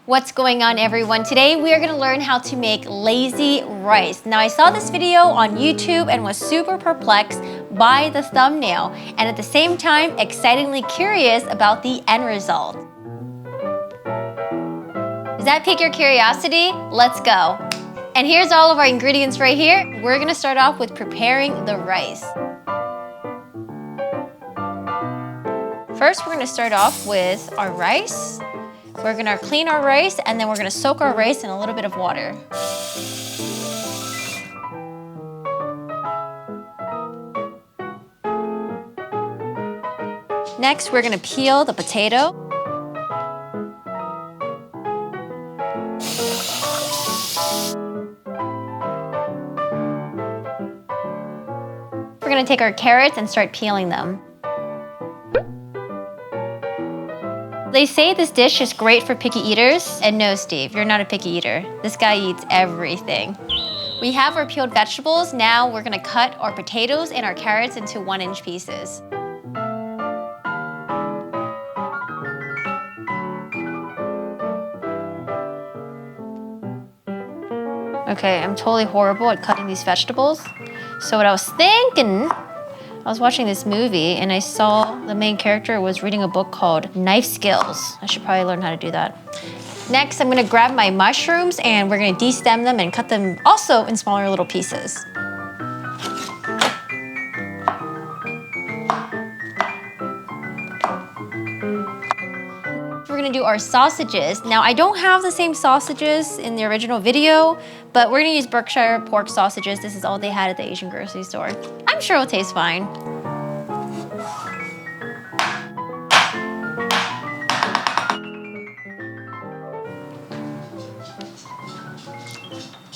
What's going on, everyone? Today we are going to learn how to make lazy rice. Now I saw this video on YouTube and was super perplexed by the thumbnail and at the same time excitingly curious about the end result. Does that pique your curiosity? Let's go. And here's all of our ingredients right here. We're going to start off with preparing the rice. First, we're going to start off with our rice. We're going to clean our rice and then we're going to soak our rice in a little bit of water. Next, we're going to peel the potato. We're going to take our carrots and start peeling them. They say this dish is great for picky eaters, and no, Steve, you're not a picky eater. This guy eats everything. We have our peeled vegetables. Now we're gonna cut our potatoes and our carrots into 1-inch pieces. Okay, I'm totally horrible at cutting these vegetables. So what I was thinking, I was watching this movie and I saw the main character was reading a book called Knife Skills. I should probably learn how to do that. Next, I'm gonna grab my mushrooms and we're gonna de-stem them and cut them also in smaller little pieces. We're gonna do our sausages. Now, I don't have the same sausages in the original video, but we're gonna use Berkshire pork sausages. This is all they had at the Asian grocery store. I'm sure it'll taste fine.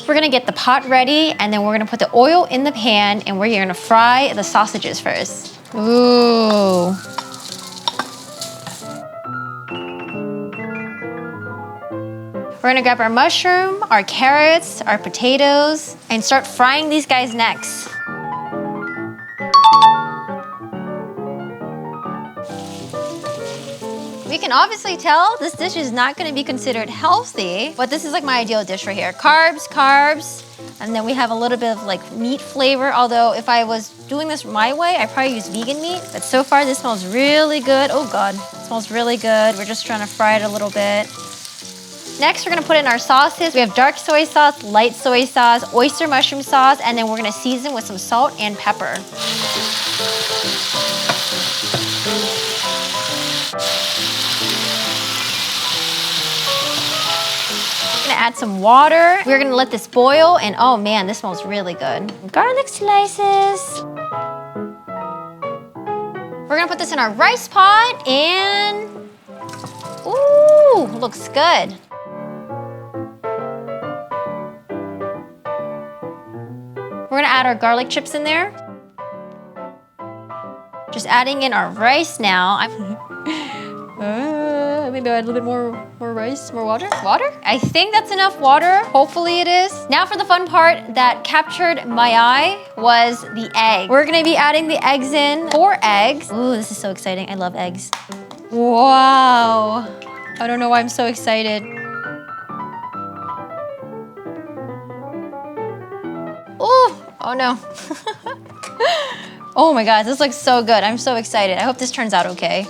We're gonna get the pot ready and then we're gonna put the oil in the pan and we're gonna fry the sausages first. Ooh. We're gonna grab our mushroom, our carrots, our potatoes, and start frying these guys next. We can obviously tell this dish is not gonna be considered healthy, but this is like my ideal dish right here. Carbs, and then we have a little bit of like meat flavor, although if I was doing this my way, I'd probably use vegan meat. But so far this smells really good. Oh God, it smells really good. We're just trying to fry it a little bit. Next, we're gonna put in our sauces. We have dark soy sauce, light soy sauce, oyster mushroom sauce, and then we're gonna season with some salt and pepper. We're gonna add some water. We're gonna let this boil, and oh man, this smells really good. Garlic slices. We're gonna put this in our rice pot, and ooh, looks good. We're gonna add our garlic chips in there. Just adding in our rice now. Maybe add a little bit more rice, more water. Water? I think that's enough water. Hopefully it is. Now for the fun part that captured my eye was the egg. We're gonna be adding the eggs in, 4 eggs. Ooh, this is so exciting. I love eggs. Wow. I don't know why I'm so excited. Ooh, oh no. Oh my God, this looks so good. I'm so excited. I hope this turns out okay.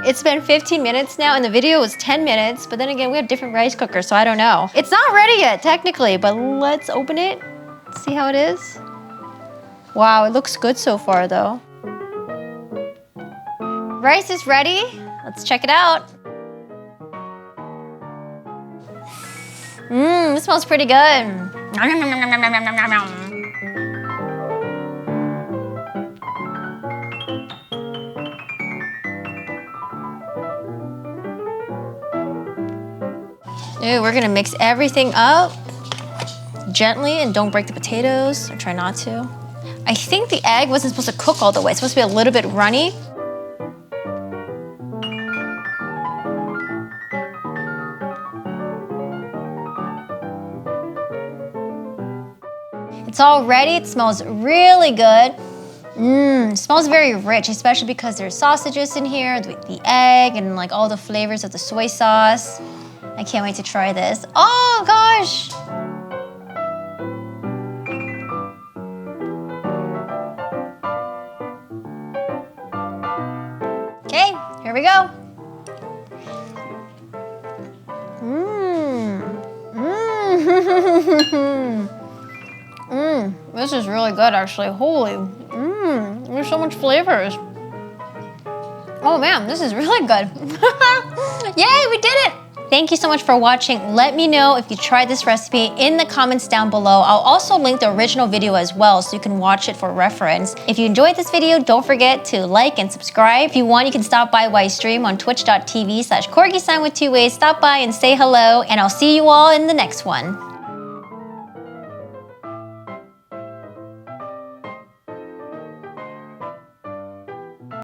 It's been 15 minutes now and the video was 10 minutes, but then again, we have different rice cookers, so I don't know. It's not ready yet, technically, but let's open it, see how it is. Wow, it looks good so far though. Rice is ready. Let's check it out. Mmm, it smells pretty good. Ooh, we're gonna mix everything up gently and don't break the potatoes, or try not to. I think the egg wasn't supposed to cook all the way. It's supposed to be a little bit runny. It's all ready. It smells really good. Smells very rich, especially because there's sausages in here, the egg, and like all the flavors of the soy sauce. I can't wait to try this. Oh gosh! Okay, here we go. This is really good, actually. Holy, there's so much flavors. Oh man, this is really good. Yay, we did it! Thank you so much for watching. Let me know if you tried this recipe in the comments down below. I'll also link the original video as well so you can watch it for reference. If you enjoyed this video, don't forget to like and subscribe. If you want, you can stop by while I stream on twitch.tv/corgi-san with 2 ways. Stop by and say hello, and I'll see you all in the next one.